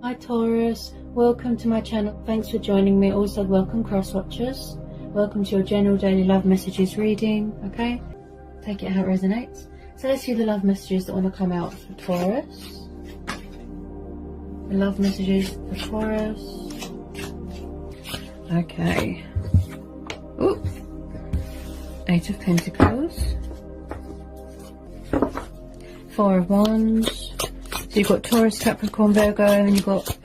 Hi Taurus, welcome to my channel. Thanks for joining me. Also welcome cross watchers. Welcome to your general daily love messages reading. Okay, take it how it resonates. So let's see the love messages that want to come out for Taurus. The love messages for Taurus. Okay. Ooh. Eight of Pentacles. Four of Wands. So you've got Taurus, Capricorn, Virgo, and then you've got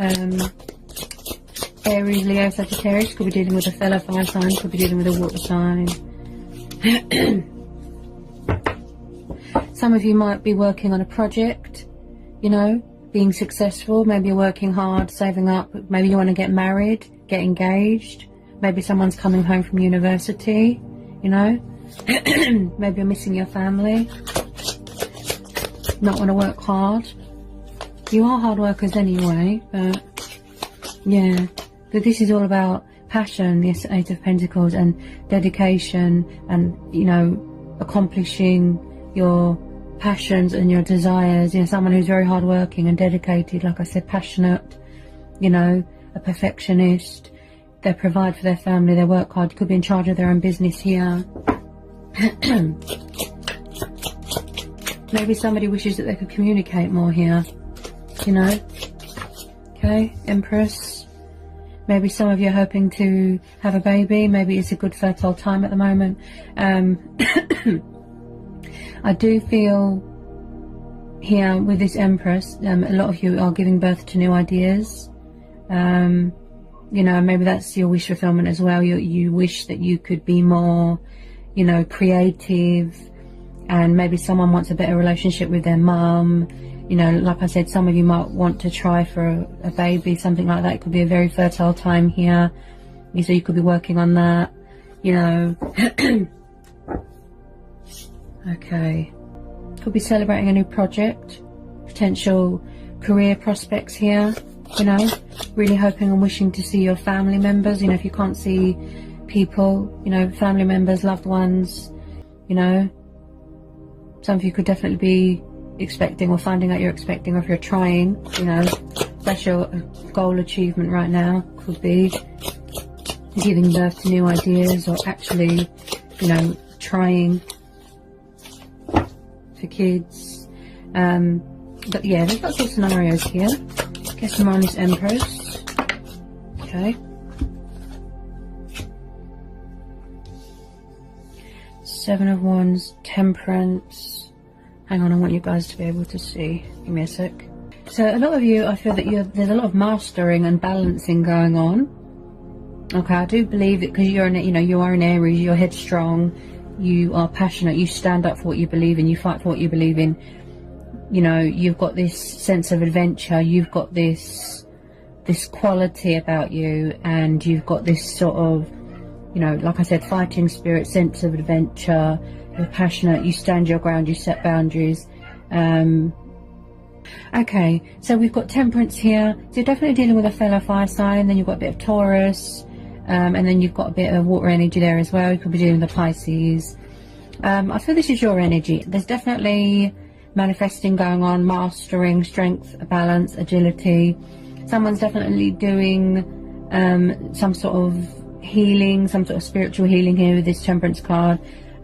Aries, Leo, Sagittarius. Could be dealing with a fellow fire sign, could be dealing with a water sign. Some of you might be working on a project, you know, being successful. Maybe you're working hard, saving up. Maybe you want to get married, get engaged. Maybe someone's coming home from university, you know. Maybe you're missing your family. Not want to work hard. You are hard workers anyway, but yeah. But this is all about passion, this Eight of Pentacles, and dedication, and, you know, accomplishing your passions and your desires. You know, someone who's very hard working and dedicated, like I said, passionate, you know, a perfectionist. They provide for their family, they work hard, could be in charge of their own business here. Maybe somebody wishes that they could communicate more here, you know. Okay, Empress. Maybe some of you are hoping to have a baby. Maybe it's a good fertile time at the moment. I do feel here with this Empress, a lot of you are giving birth to new ideas. You know, maybe that's your wish fulfillment as well. You wish that you could be more, you know, creative, and maybe someone wants a better relationship with their mum. You know, like I said, some of you might want to try for a baby, something like that. It could be a very fertile time here. So you could be working on that, you know. Okay. Could be celebrating a new project, potential career prospects here, you know. Really hoping and wishing to see your family members. You know, if you can't see people, you know, family members, loved ones, you know. Some of you could definitely be expecting, or finding out you're expecting, or if you're trying, you know, that's your goal achievement right now. Could be giving birth to new ideas, or actually, you know, trying for kids. But yeah, there's lots of scenarios here. Get some on this Empress. Okay. Seven of Wands, Temperance. Hang on, I want you guys to be able to see. Give me a sec. So a lot of you, I feel that there's a lot of mastering and balancing going on. Okay, I do believe that because you're in, you know, you are an Aries, you're headstrong, you are passionate, you stand up for what you believe in, you fight for what you believe in. You know, you've got this sense of adventure, you've got this quality about you, and you've got this sort of, you know, like I said, fighting spirit, sense of adventure. You're passionate, you stand your ground, you set boundaries. Okay, so we've got Temperance here. So you're definitely dealing with a fellow fire sign. Then you've got a bit of Taurus, and then you've got a bit of water energy there as well. You could be dealing with the Pisces. I feel this is your energy. There's definitely manifesting going on, mastering, strength, balance, agility. Someone's definitely doing some sort of healing, some sort of spiritual healing here with this Temperance card.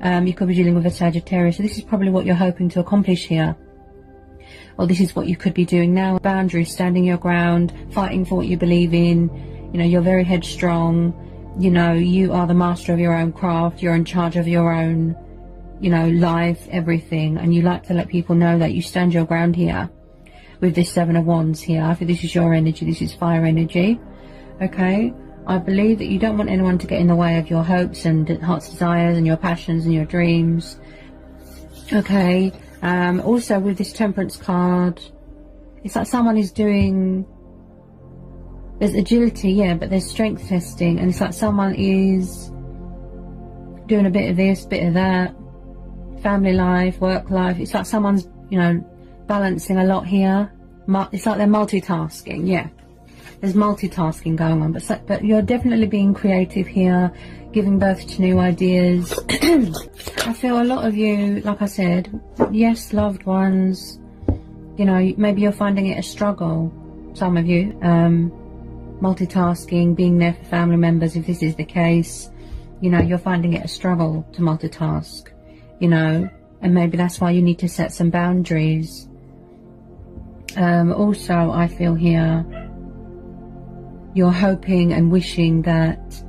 You could be dealing with a Sagittarius. So this is probably what you're hoping to accomplish here. Or this is what you could be doing now. Boundaries, standing your ground, fighting for what you believe in. You know, you're very headstrong. You know, you are the master of your own craft. You're in charge of your own, you know, life, everything. And you like to let people know that you stand your ground here. With this Seven of Wands here. I think this is your energy. This is fire energy. Okay. I believe that you don't want anyone to get in the way of your hopes and heart's desires and your passions and your dreams. Okay. Also with this Temperance card, it's like someone is doing, there's agility, yeah, but there's strength testing, and it's like someone is doing a bit of this, bit of that, family life, work life. It's like someone's, you know, balancing a lot here. It's like they're multitasking, yeah. There's multitasking going on, but you're definitely being creative here, giving birth to new ideas. I feel a lot of you, like I said, yes, loved ones, you know, maybe you're finding it a struggle, some of you, multitasking, being there for family members. If this is the case, you know, you're finding it a struggle to multitask, you know, and maybe that's why you need to set some boundaries. Also, I feel here you're hoping and wishing that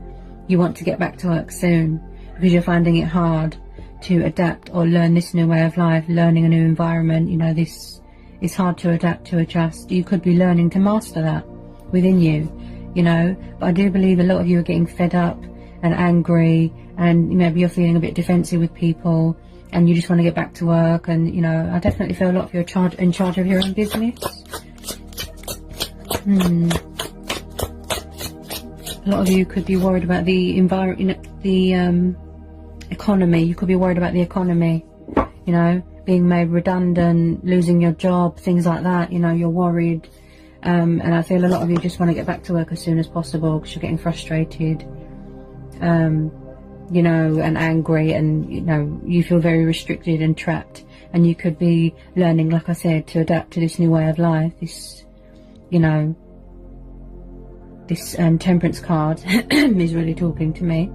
you want to get back to work soon, because you're finding it hard to adapt or learn this new way of life, learning a new environment. You know, this is hard to adapt, to adjust. You could be learning to master that within you, you know. But I do believe a lot of you are getting fed up and angry, and maybe you're feeling a bit defensive with people, and you just want to get back to work. And, you know, I definitely feel a lot of you are in charge of your own business. A lot of you could be worried about the economy. You could be worried about the economy, you know, being made redundant, losing your job, things like that. You know, you're worried. And I feel a lot of you just want to get back to work as soon as possible because you're getting frustrated, you know, and angry, and, you know, you feel very restricted and trapped. And you could be learning, like I said, to adapt to this new way of life. This, you know, this Temperance card is really talking to me.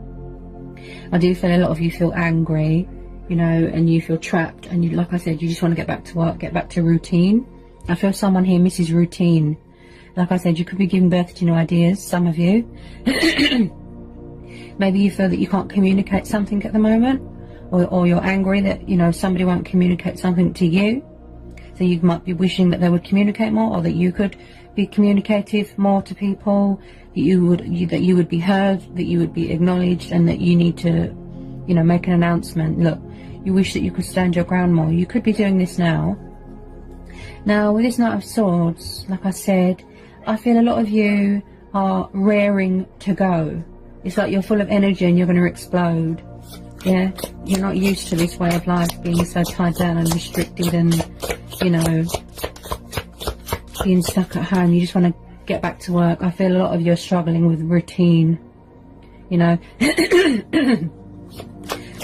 I do feel a lot of you feel angry, you know, and you feel trapped, and you, like I said, you just want to get back to work, get back to routine. I feel someone here misses routine. Like I said, you could be giving birth to new ideas, some of you. Maybe you feel that you can't communicate something at the moment, or you're angry that, you know, somebody won't communicate something to you. So you might be wishing that they would communicate more, or that you could be communicative more to people, that you would be heard, that you would be acknowledged, and that you need to, you know, make an announcement. Look, you wish that you could stand your ground more. You could be doing this now. Now, with this Knight of Swords, like I said, I feel a lot of you are raring to go. It's like you're full of energy and you're going to explode. Yeah, you're not used to this way of life, being so tied down and restricted, and, you know, being stuck at home. You just want to get back to work. I feel a lot of you are struggling with routine, you know.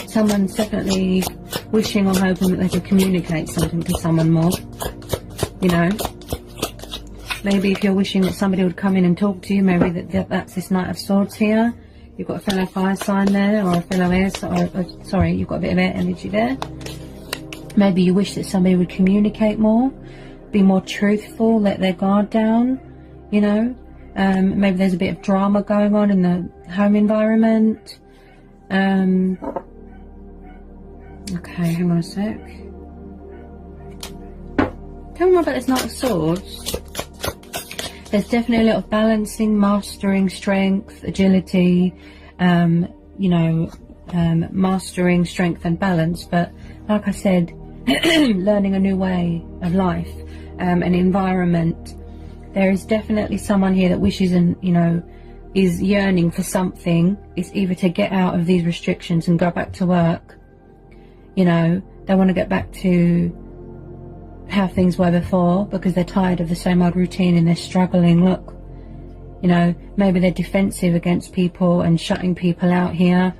Someone's definitely wishing or hoping that they could communicate something to someone more, you know. Maybe if you're wishing that somebody would come in and talk to you, maybe that's this Knight of Swords here. You've got a fellow fire sign there, or a fellow air, sorry, you've got a bit of air energy there. Maybe you wish that somebody would communicate more, be more truthful, let their guard down, you know. Maybe there's a bit of drama going on in the home environment. Okay, hang on a sec. Tell me more about this Knight of Swords. There's definitely a lot of balancing, mastering, strength, agility, you know, mastering, strength and balance. But like I said, learning a new way of life, an environment. There is definitely someone here that wishes and, you know, is yearning for something. It's either to get out of these restrictions and go back to work. You know, they want to get back to how things were before, because they're tired of the same old routine and they're struggling. Look, you know, maybe they're defensive against people and shutting people out here.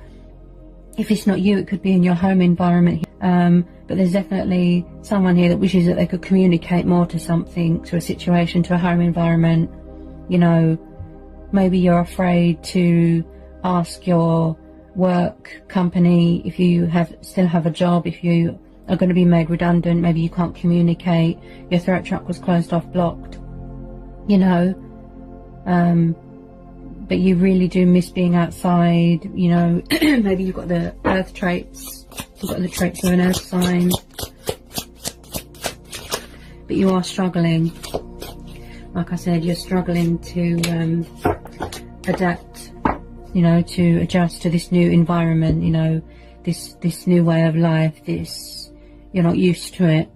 If it's not you, it could be in your home environment. But there's definitely someone here that wishes that they could communicate more to something, to a situation, to a home environment. You know, maybe you're afraid to ask your work company if you still have a job, if you are going to be made redundant. Maybe you can't communicate, your throat chakra was closed off, blocked, you know. But you really do miss being outside, you know. Maybe you've got the earth traits, you've got the traits of an earth sign, but you are struggling. Like I said, you're struggling to adapt, you know, to adjust to this new environment, you know, this new way of life. You're not used to it.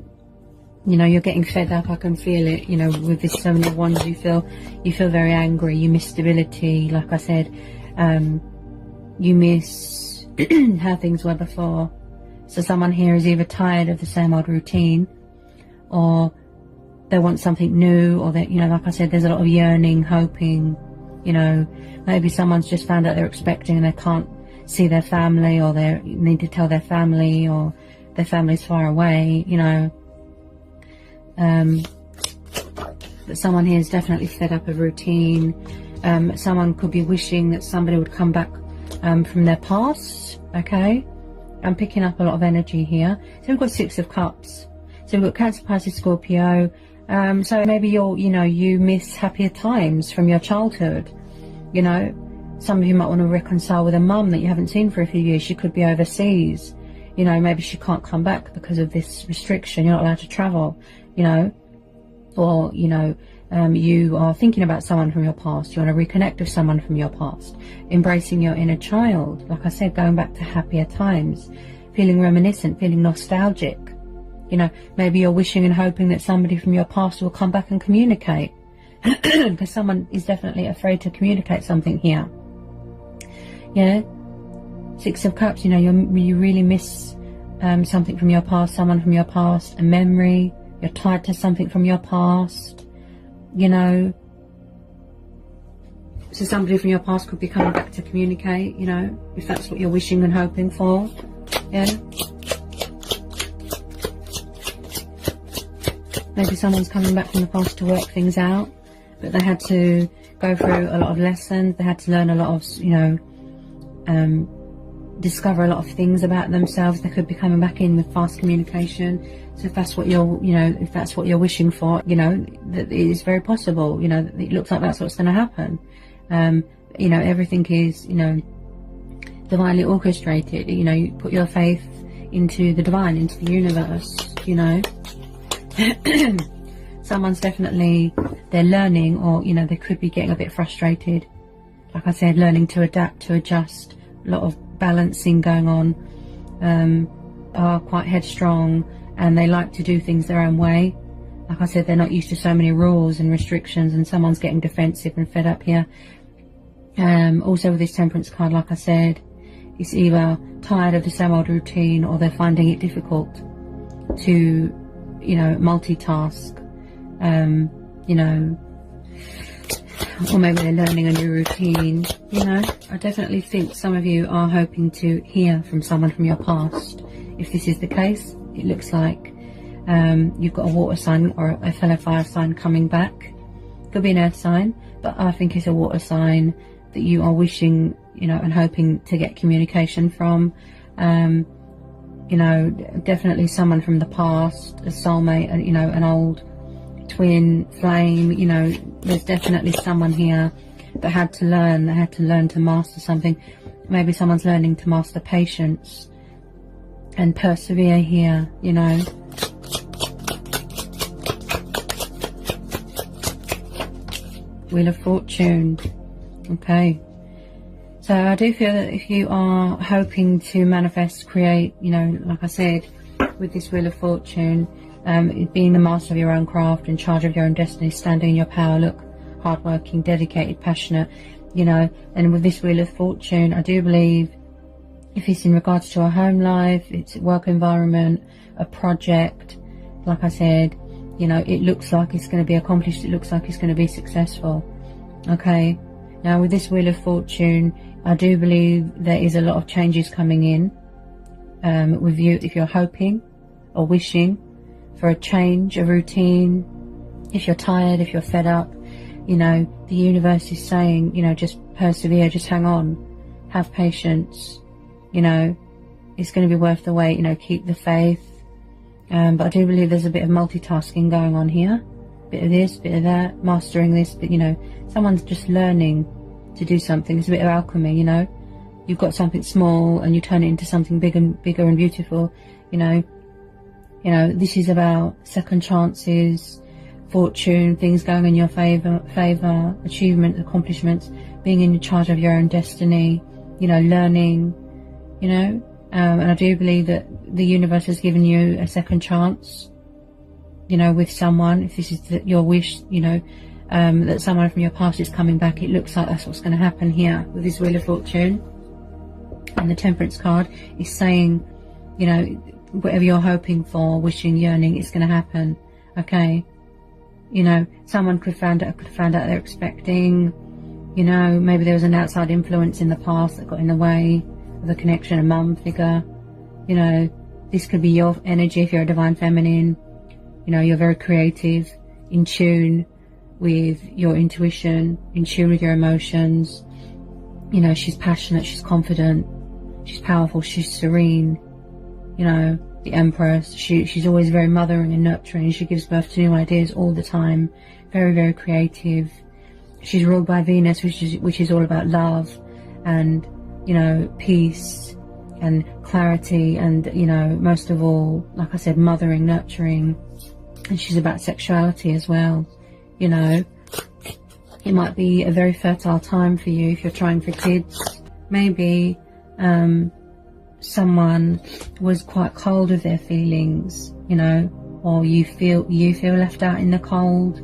You know, you're getting fed up. I can feel it. You know, with this Seven of Wands, you feel very angry. You miss stability. Like I said, you miss how things were before. So someone here is either tired of the same old routine, or they want something new, or that, you know, like I said, there's a lot of yearning, hoping. You know, maybe someone's just found out they're expecting and they can't see their family, or they need to tell their family, or their family's far away, you know. But someone here is definitely fed up of routine. Someone could be wishing that somebody would come back from their past. Okay, I'm picking up a lot of energy here. So we've got Six of Cups. So we've got Cancer, Pisces, Scorpio. So maybe you miss happier times from your childhood. You know, some of you might want to reconcile with a mum that you haven't seen for a few years. She could be overseas. You know, maybe she can't come back because of this restriction. You're not allowed to travel, you know. Or, you know, you are thinking about someone from your past. You want to reconnect with someone from your past. Embracing your inner child. Like I said, going back to happier times. Feeling reminiscent, feeling nostalgic. You know, maybe you're wishing and hoping that somebody from your past will come back and communicate. Because someone is definitely afraid to communicate something here. Yeah. Six of Cups, you know, you really miss something from your past, someone from your past, a memory. You're tied to something from your past, you know. So somebody from your past could be coming back to communicate, you know, if that's what you're wishing and hoping for. Yeah. Maybe someone's coming back from the past to work things out, but they had to go through a lot of lessons. They had to learn a lot of, you know, discover a lot of things about themselves. They could be coming back in with fast communication. So if that's what if that's what you're wishing for, you know, that it is very possible. You know, it looks like that's what's going to happen. You know, everything is, you know, divinely orchestrated. You know, you put your faith into the divine, into the universe. You know, someone's definitely, they're learning, or you know, they could be getting a bit frustrated. Like I said, learning to adapt, to adjust. A lot of balancing going on. Are quite headstrong, and they like to do things their own way. Like I said, they're not used to so many rules and restrictions, and someone's getting defensive and fed up here. Also with this Temperance card, like I said, it's either tired of the same old routine, or they're finding it difficult to, you know, multitask. You know, or maybe they're learning a new routine. You know, I definitely think some of you are hoping to hear from someone from your past. If this is the case, it looks like you've got a water sign or a fellow fire sign coming back. Could be an earth sign, but I think it's a water sign that you are wishing, you know, and hoping to get communication from. You know, definitely someone from the past, a soulmate, you know, an old twin flame. You know, there's definitely someone here that had to learn. They had to learn to master something. Maybe someone's learning to master patience and persevere here, you know. Wheel of Fortune. Okay. So I do feel that if you are hoping to manifest, create, you know, like I said, with this Wheel of Fortune, being the master of your own craft, in charge of your own destiny, standing in your power, look, hardworking, dedicated, passionate, you know. And with this Wheel of Fortune, I do believe, if it's in regards to a home life, it's a work environment, a project, like I said, you know, it looks like it's going to be accomplished. It looks like it's going to be successful. Okay. Now with this Wheel of Fortune, I do believe there is a lot of changes coming in with you, if you're hoping or wishing for a change, a routine. If you're tired, if you're fed up, you know, the universe is saying, you know, just persevere, just hang on, have patience. You know, it's going to be worth the wait, you know, keep the faith. But I do believe there's a bit of multitasking going on here. Bit of this, bit of that, mastering this, but you know, someone's just learning to do something. It's a bit of alchemy, you know. You've got something small and you turn it into something bigger and beautiful, you know. You know, this is about second chances, fortune, things going in your favor, achievement, accomplishments, being in charge of your own destiny, you know, learning. You know, and I do believe that the universe has given you a second chance, you know, with someone. If this is your wish, you know, that someone from your past is coming back, it looks like that's what's going to happen here with this Wheel of Fortune. And the Temperance card is saying, you know, whatever you're hoping for, wishing, yearning, it's going to happen. Okay. You know, someone could find out they're expecting, you know, maybe there was an outside influence in the past that got in the way of the connection, a mum figure. You know, this could be your energy if you're a divine feminine. You know, you're very creative, in tune, with your intuition, in tune with your emotions. You know, she's passionate, she's confident, she's powerful, she's serene. You know, the Empress, she's always very mothering and nurturing. She gives birth to new ideas all the time. Very, very creative. She's ruled by Venus, which is all about love and, you know, peace and clarity, and, you know, most of all, like I said, mothering, nurturing. And she's about sexuality as well. You know, it might be a very fertile time for you if you're trying for kids. Maybe someone was quite cold with their feelings, you know, or you feel left out in the cold.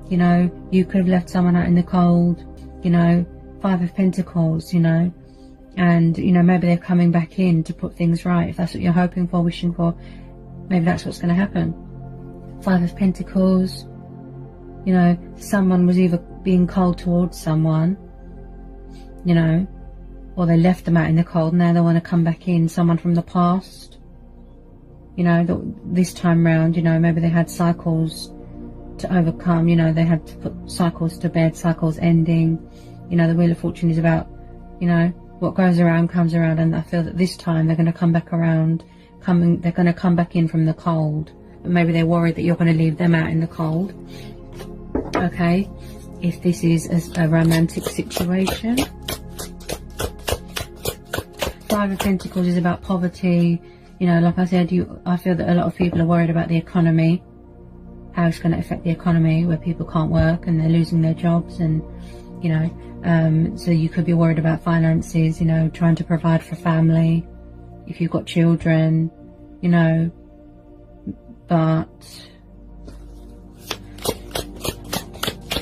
You know, you could have left someone out in the cold. You know, Five of Pentacles, you know, and, you know, maybe they're coming back in to put things right. If that's what you're hoping for, wishing for, maybe that's what's going to happen. Five of Pentacles, you know, someone was either being cold towards someone, you know, or they left them out in the cold. Now they want to come back in. Someone from the past, you know, this time round, you know, maybe they had cycles to overcome. You know, they had to put cycles to bed, cycles ending. You know, the Wheel of Fortune is about, you know, what goes around comes around, and I feel that this time they're going to come back around. They're going to come back in from the cold, but maybe they're worried that you're going to leave them out in the cold. Okay, if this is a romantic situation. Five of Pentacles is about poverty. You know, like I said, I feel that a lot of people are worried about the economy, how it's going to affect the economy, where people can't work and they're losing their jobs, and, you know, so you could be worried about finances, you know, trying to provide for family, if you've got children, you know, but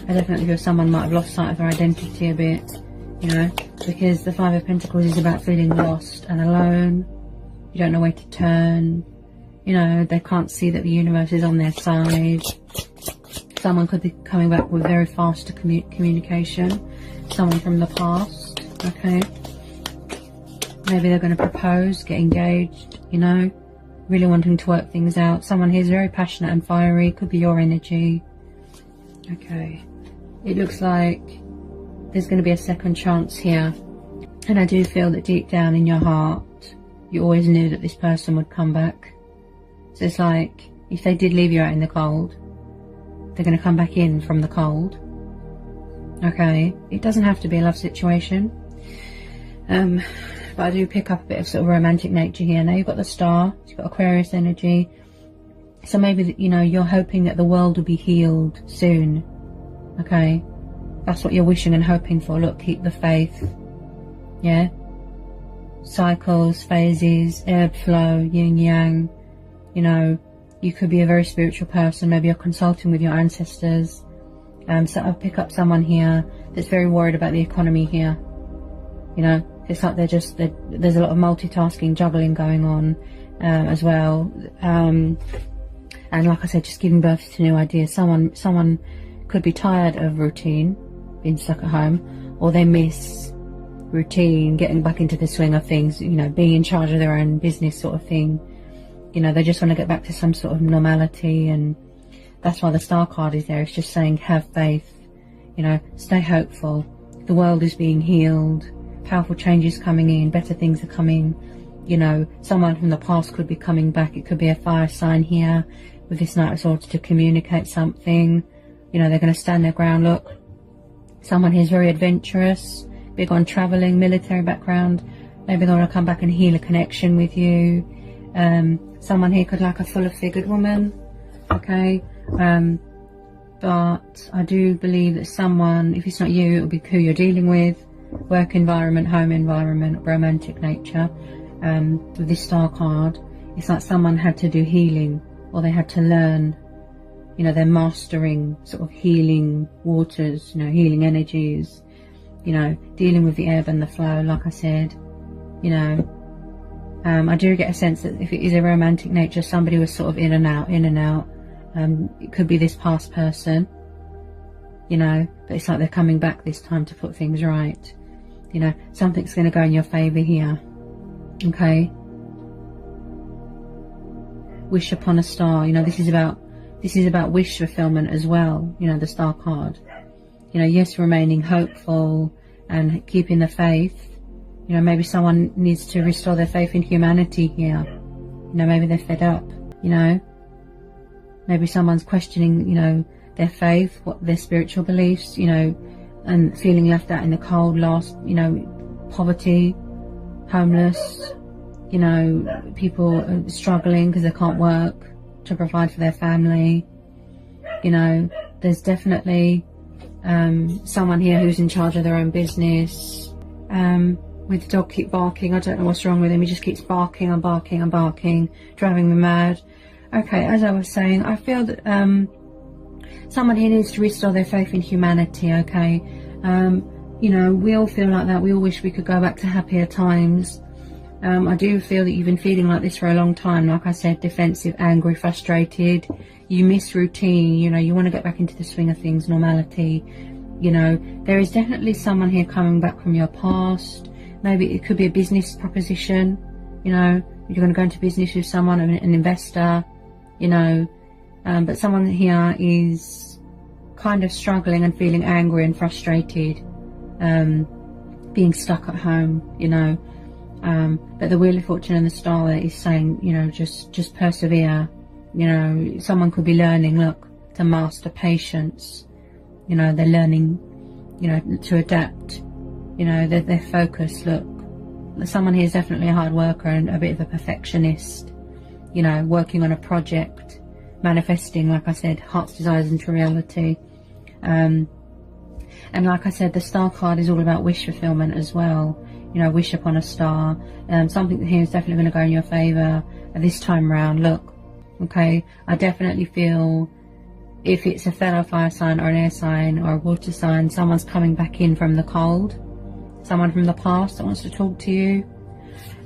I definitely feel someone might have lost sight of their identity a bit, you know, because the Five of Pentacles is about feeling lost and alone. You don't know where to turn. You know, they can't see that the universe is on their side. Someone could be coming back with very fast communication. Someone from the past, okay? Maybe they're going to propose, get engaged, you know, really wanting to work things out. Someone here is very passionate and fiery. Could be your energy. Okay. It looks like there's going to be a second chance here. And I do feel that deep down in your heart, you always knew that this person would come back. So it's like, if they did leave you out in the cold, they're going to come back in from the cold. Okay. It doesn't have to be a love situation. But I do pick up a bit of sort of romantic nature here. Now you've got the Star, you've got Aquarius energy. So maybe, you know, you're hoping that the world will be healed soon. Okay. That's what you're wishing and hoping for. Look, keep the faith. Yeah. Cycles, phases, ebb, flow, yin, yang. You know, you could be a very spiritual person. Maybe you're consulting with your ancestors. So I pick up someone here that's very worried about the economy here. You know, it's like there's a lot of multitasking, juggling going on as well. And like I said, just giving birth to new ideas. Someone could be tired of routine, being stuck at home, or they miss routine, getting back into the swing of things, you know, being in charge of their own business sort of thing. You know, they just want to get back to some sort of normality, and that's why the Star card is there. It's just saying, have faith, you know, stay hopeful. The world is being healed. Powerful changes coming in. Better things are coming. You know, someone from the past could be coming back. It could be a fire sign here with this Knight of Swords to communicate something. You know, they're going to stand their ground. Look, someone here is very adventurous, big on traveling, military background. Maybe they want to come back and heal a connection with you. Someone here could like a fuller figured woman. Okay. But I do believe that someone, if it's not you, it'll be who you're dealing with. Work environment, home environment, romantic nature. With this Star card, it's like someone had to do healing, or they had to learn. You know, they're mastering sort of healing waters, you know, healing energies, you know, dealing with the ebb and the flow, like I said. You know, I do get a sense that if it is a romantic nature, somebody was sort of in and out. It could be this past person, you know, but it's like they're coming back this time to put things right. You know, something's going to go in your favour here. Okay. Wish upon a star. You know, this this is about wish fulfillment as well, you know, the Star card. You know, yes, remaining hopeful and keeping the faith. You know, maybe someone needs to restore their faith in humanity here. You know, maybe they're fed up, you know. Maybe someone's questioning, you know, their faith, what their spiritual beliefs, you know, and feeling left out in the cold, lost, you know, poverty, homeless, you know, people struggling because they can't work to provide for their family. You know, there's definitely someone here who's in charge of their own business. With the dog keep barking, I don't know what's wrong with him, he just keeps barking and barking and barking, driving me mad. Okay, as I was saying, I feel that someone here needs to restore their faith in humanity, okay? You know, we all feel like that, we all wish we could go back to happier times. I do feel that you've been feeling like this for a long time, like I said, defensive, angry, frustrated. You miss routine, you know, you want to get back into the swing of things, normality. You know, there is definitely someone here coming back from your past. Maybe it could be a business proposition, you know, you're going to go into business with someone, an investor, you know, but someone here is kind of struggling and feeling angry and frustrated, being stuck at home, you know, but the Wheel of Fortune and the Star there is saying, you know, just persevere. You know, someone could be learning, look, to master patience. You know, they're learning, you know, to adapt. You know, they're focused. Look, someone here is definitely a hard worker and a bit of a perfectionist. You know, working on a project, manifesting, like I said, heart's desires into reality. And like I said, the Star card is all about wish fulfillment as well. You know, wish upon a star. Something here is definitely going to go in your favour this time round. Look, okay, I definitely feel if it's a fellow fire sign or an air sign or a water sign, someone's coming back in from the cold. Someone from the past that wants to talk to you.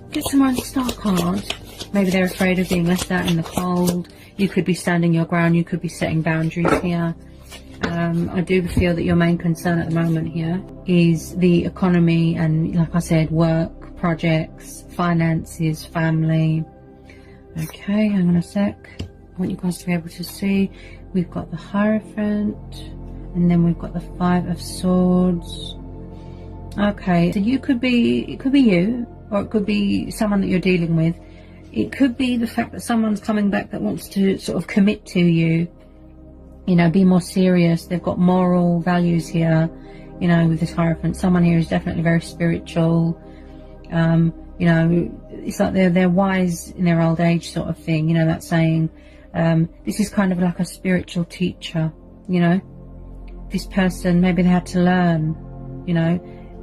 Get some more on the Star card. Maybe they're afraid of being left out in the cold. You could be standing your ground. You could be setting boundaries here. I do feel that your main concern at the moment here is the economy and, like I said, work, projects, finances, family. Okay, hang on a sec. I want you guys to be able to see. We've got the Hierophant, and then we've got the Five of Swords. Okay, so it could be you, or it could be someone that you're dealing with. It could be the fact that someone's coming back that wants to sort of commit to you, you know, be more serious. They've got moral values here, you know, with this Hierophant. Someone here is definitely very spiritual. You know, it's like they're wise in their old age sort of thing, you know, that saying. This is kind of like a spiritual teacher, you know. This person, maybe they had to learn, you know.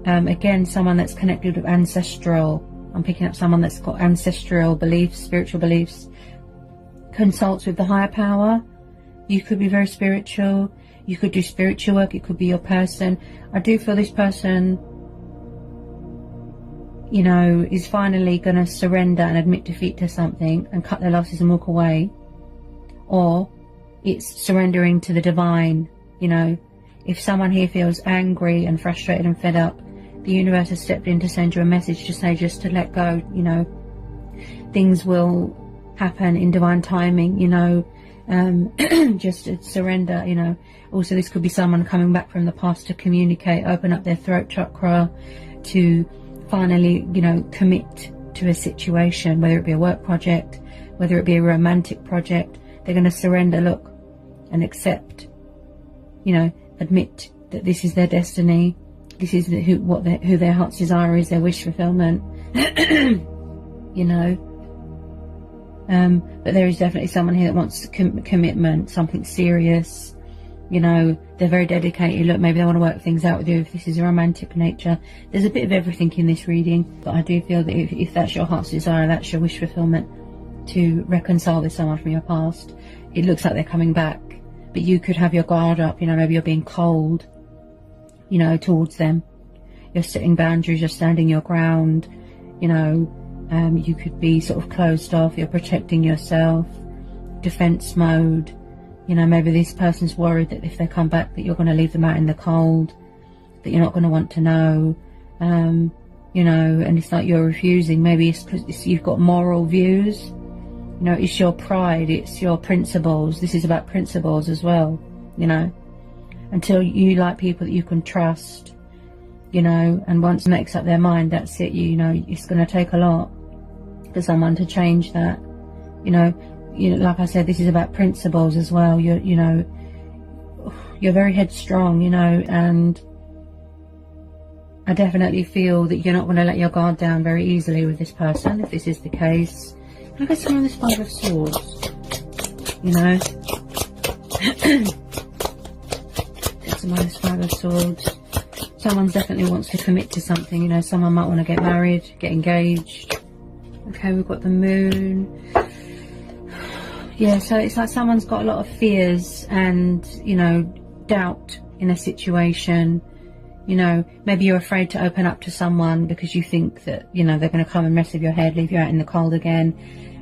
Again, someone that's connected with ancestral. I'm picking up someone that's got ancestral beliefs, spiritual beliefs, consults with the higher power. You could be very spiritual. You could do spiritual work. It could be your person. I do feel this person, you know, is finally going to surrender and admit defeat to something and cut their losses and walk away. Or it's surrendering to the divine, you know. If someone here feels angry and frustrated and fed up, the universe has stepped in to send you a message to say just to let go, you know. Things will happen in divine timing, you know. Just to surrender, you know. Also, this could be someone coming back from the past to communicate, open up their throat chakra, to finally, you know, commit to a situation, whether it be a work project, whether it be a romantic project. They're going to surrender, look, and accept, you know, admit that this is their destiny. This is who their heart's desire is, their wish fulfillment. You know. But there is definitely someone here that wants commitment, something serious. You know, they're very dedicated. Look, maybe they want to work things out with you if this is a romantic nature. There's a bit of everything in this reading, but I do feel that if that's your heart's desire, that's your wish fulfillment, to reconcile with someone from your past. It looks like they're coming back, but you could have your guard up, you know, maybe you're being cold, you know, towards them. You're setting boundaries, you're standing your ground, you know. You could be sort of closed off, you're protecting yourself, defense mode. You know, maybe this person's worried that if they come back that you're going to leave them out in the cold, that you're not going to want to know. You know, and it's like you're refusing. Maybe it's because you've got moral views, You know, it's your pride, it's your principles. This is about principles as well, you know. Until you like people that you can trust, you know, and once it makes up their mind, that's it. You know, it's going to take a lot for someone to change that. You know, like I said, this is about principles as well. You know, you're very headstrong, you know, and I definitely feel that you're not going to let your guard down very easily with this person, if this is the case. Look at some of this Five of Swords, you know. Get some of this Five of Swords. Someone definitely wants to commit to something, you know. Someone might want to get married, get engaged. Okay, we've got the Moon. Yeah, so it's like someone's got a lot of fears and, you know, doubt in a situation. You know, maybe you're afraid to open up to someone because you think that, you know, they're going to come and mess with your head, leave you out in the cold again.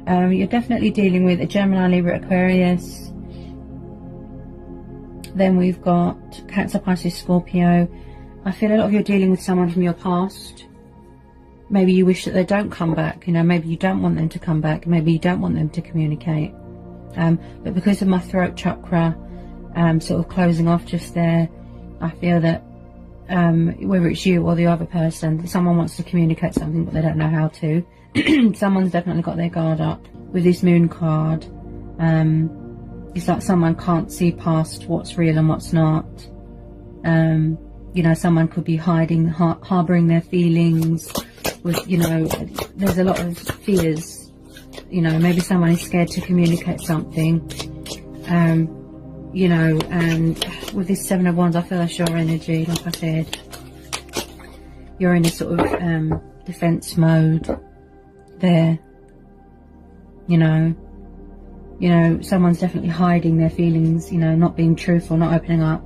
You're definitely dealing with a Gemini, Libra, Aquarius. Then we've got Cancer, Pisces, Scorpio. I feel a lot of you're dealing with someone from your past. Maybe you wish that they don't come back. You know, maybe you don't want them to come back. Maybe you don't want them to communicate. But because of my throat chakra sort of closing off just there, I feel that whether it's you or the other person, someone wants to communicate something but they don't know how to. Someone's definitely got their guard up. With this Moon card, it's like someone can't see past what's real and what's not. You know, someone could be hiding, harbouring their feelings with, you know, there's a lot of fears. You know, maybe someone is scared to communicate something. You know, and with this Seven of Wands, I feel that's your energy. Like I said, you're in a sort of defense mode there. You know, someone's definitely hiding their feelings. You know, not being truthful, not opening up.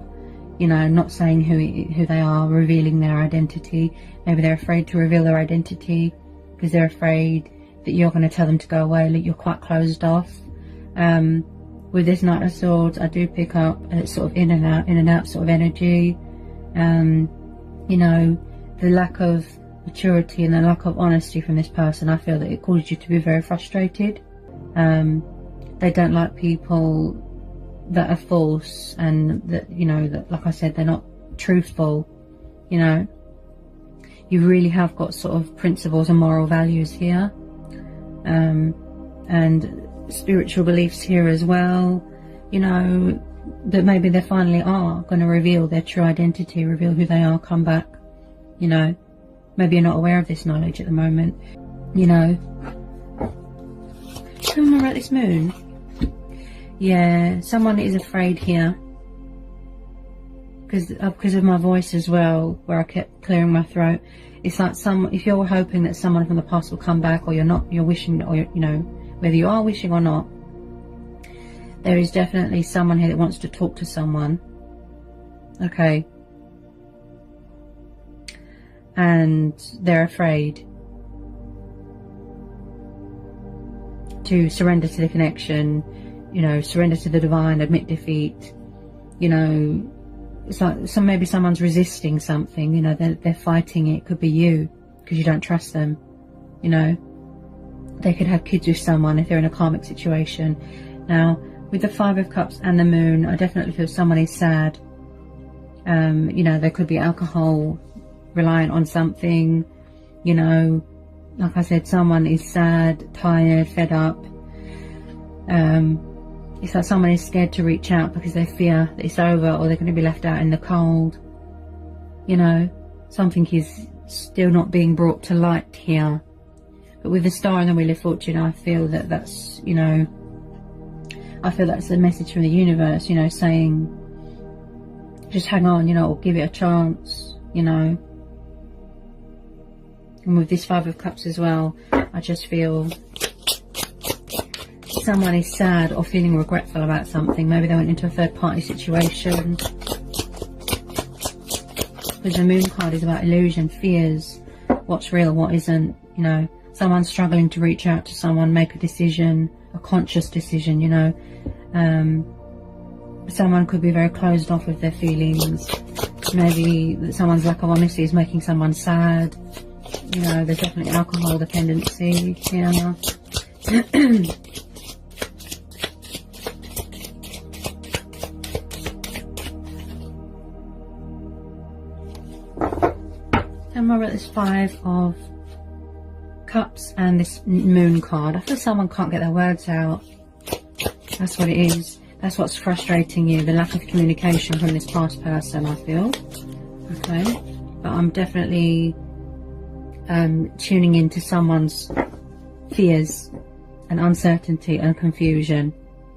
You know, not saying who they are, revealing their identity. Maybe they're afraid to reveal their identity because they're afraid that you're going to tell them to go away. That you're quite closed off. With this Knight of Swords, I do pick up a sort of in and out sort of energy. You know, the lack of maturity and the lack of honesty from this person, I feel that it causes you to be very frustrated. They don't like people that are false and that, you know, that, like I said, they're not truthful. You know, you really have got sort of principles and moral values here. And spiritual beliefs here as well, you know, that maybe they finally are going to reveal their true identity, reveal who they are, come back. You know, maybe you're not aware of this knowledge at the moment. You know, tell me about this Moon. Yeah, someone is afraid here because of my voice as well, where I kept clearing my throat. It's like if you're hoping that someone from the past will come back, or you're wishing, or you know, whether you are wishing or not, there is definitely someone here that wants to talk to someone. Okay. And they're afraid to surrender to the connection, you know, surrender to the divine, admit defeat. You know, it's like maybe someone's resisting something, you know, they're fighting it. Could be you, because you don't trust them, you know. They could have kids with someone if they're in a karmic situation. Now, with the Five of Cups and the Moon, I definitely feel someone is sad. You know, there could be alcohol, reliant on something. You know, like I said, someone is sad, tired, fed up. It's like someone is scared to reach out because they fear that it's over, or they're going to be left out in the cold. You know, something is still not being brought to light here. But with the Star and the Wheel of Fortune, I feel that that's, you know, I feel that's a message from the universe, you know, saying, just hang on, you know, or give it a chance, you know. And with this Five of Cups as well, I just feel someone is sad or feeling regretful about something. Maybe they went into a third party situation. Because the Moon card is about illusion, fears, what's real, what isn't, you know. Someone's struggling to reach out to someone, make a decision, a conscious decision, you know. Someone could be very closed off with their feelings. Maybe someone's lack of honesty is making someone sad. You know, there's definitely alcohol dependency here. And more about this 5 of Cups and this Moon card. I feel someone can't get their words out. That's what it is. That's what's frustrating you, the lack of communication from this past person, I feel. Okay. But I'm definitely tuning into someone's fears and uncertainty and confusion.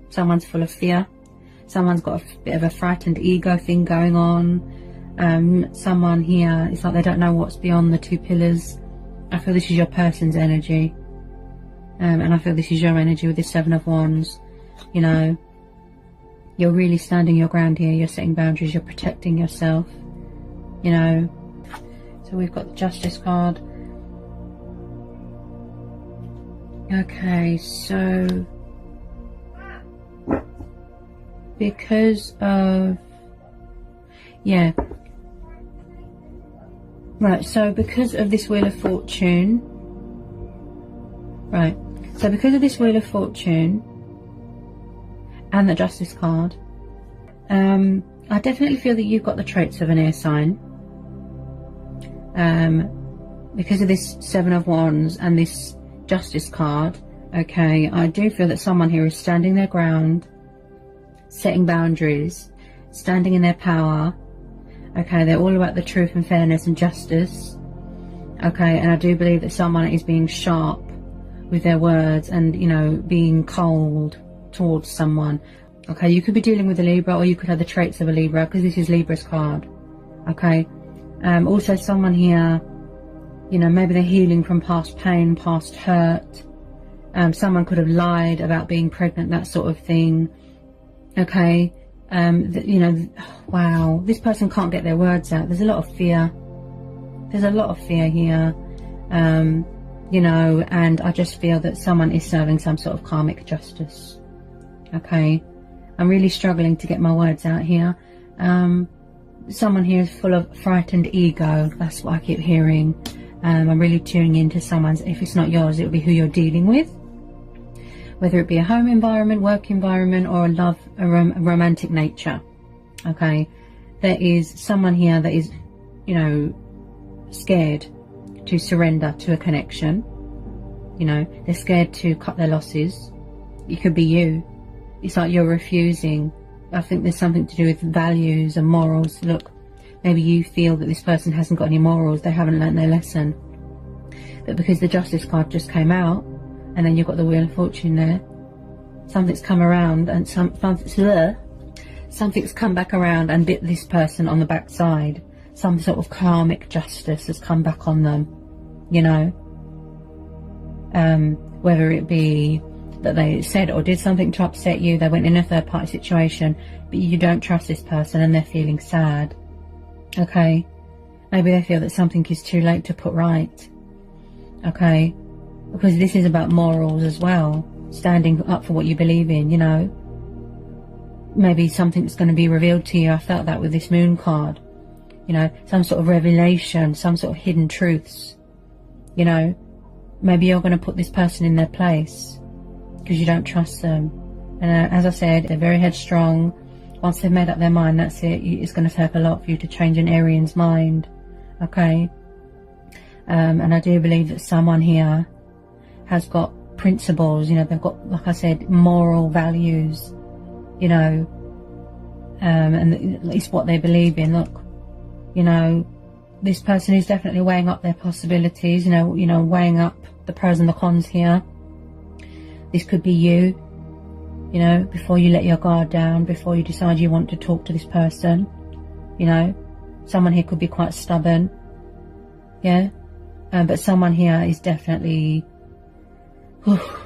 Someone's full of fear. Someone's got a bit of a frightened ego thing going on. Someone here, it's like they don't know what's beyond the 2 pillars. I feel this is your person's energy. And I feel this is your energy with this 7 of Wands. You know, you're really standing your ground here. You're setting boundaries. You're protecting yourself. You know. So we've got the Justice card. Okay, so because of, yeah, right, so because of this Wheel of Fortune, right, so because of this Wheel of Fortune and the Justice card, I definitely feel that you've got the traits of an air sign. Because of this 7 of Wands and this Justice card, okay, I do feel that someone here is standing their ground, setting boundaries, standing in their power. Okay, they're all about the truth and fairness and justice. Okay, and I do believe that someone is being sharp with their words and, you know, being cold towards someone. Okay, you could be dealing with a Libra, or you could have the traits of a Libra, because this is Libra's card. Okay, also someone here, you know, maybe they're healing from past pain, past hurt. Someone could have lied about being pregnant, that sort of thing. Okay, you know, wow, this person can't get their words out. There's a lot of fear. There's a lot of fear here. You know, and I just feel that someone is serving some sort of karmic justice. Okay, I'm really struggling to get my words out here. Someone here is full of frightened ego. That's what I keep hearing. I'm really tuning into someone's, if it's not yours, it'll be who you're dealing with. Whether it be a home environment, work environment, or a romantic nature. Okay, there is someone here that is, you know, scared to surrender to a connection. You know, they're scared to cut their losses. It could be you. It's like you're refusing. I think there's something to do with values and morals. Look, maybe you feel that this person hasn't got any morals. They haven't learnt their lesson. But because the Justice card just came out, and then you've got the Wheel of Fortune there, something's come around, and something's come back around and bit this person on the backside. Some sort of karmic justice has come back on them, you know. Whether it be that they said or did something to upset you, they went in a third party situation, but you don't trust this person and they're feeling sad. Okay, maybe they feel that something is too late to put right. Okay, because this is about morals as well, standing up for what you believe in, you know. Maybe something's going to be revealed to you. I felt that with this Moon card, you know, some sort of revelation, some sort of hidden truths, you know. Maybe you're going to put this person in their place because you don't trust them. And as I said, they're very headstrong. Once they've made up their mind, that's it. It's going to take a lot for you to change an Arian's mind. Okay. And I do believe that someone here has got principles, you know, they've got, like I said, moral values, you know, and it's what they believe in. Look, you know, this person is definitely weighing up their possibilities, you know, weighing up the pros and the cons here. This could be you, you know, before you let your guard down, before you decide you want to talk to this person, you know. Someone here could be quite stubborn, yeah, but someone here is definitely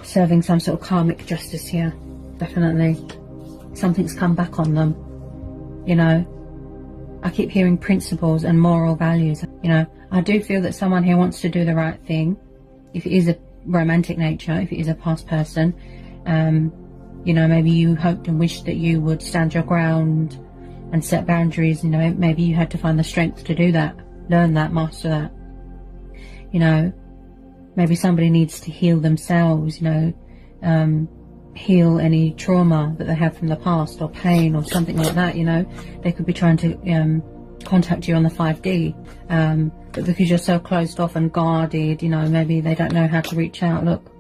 serving some sort of karmic justice here. Definitely something's come back on them, you know. I keep hearing principles and moral values, you know. I do feel that someone here wants to do the right thing. If it is a romantic nature, if it is a past person, you know, maybe you hoped and wished that you would stand your ground and set boundaries, you know. Maybe you had to find the strength to do that, learn that, master that, you know. Maybe somebody needs to heal themselves, you know, heal any trauma that they have from the past, or pain or something like that, you know. They could be trying to contact you on the 5D, but because you're so closed off and guarded, you know, maybe they don't know how to reach out. Look,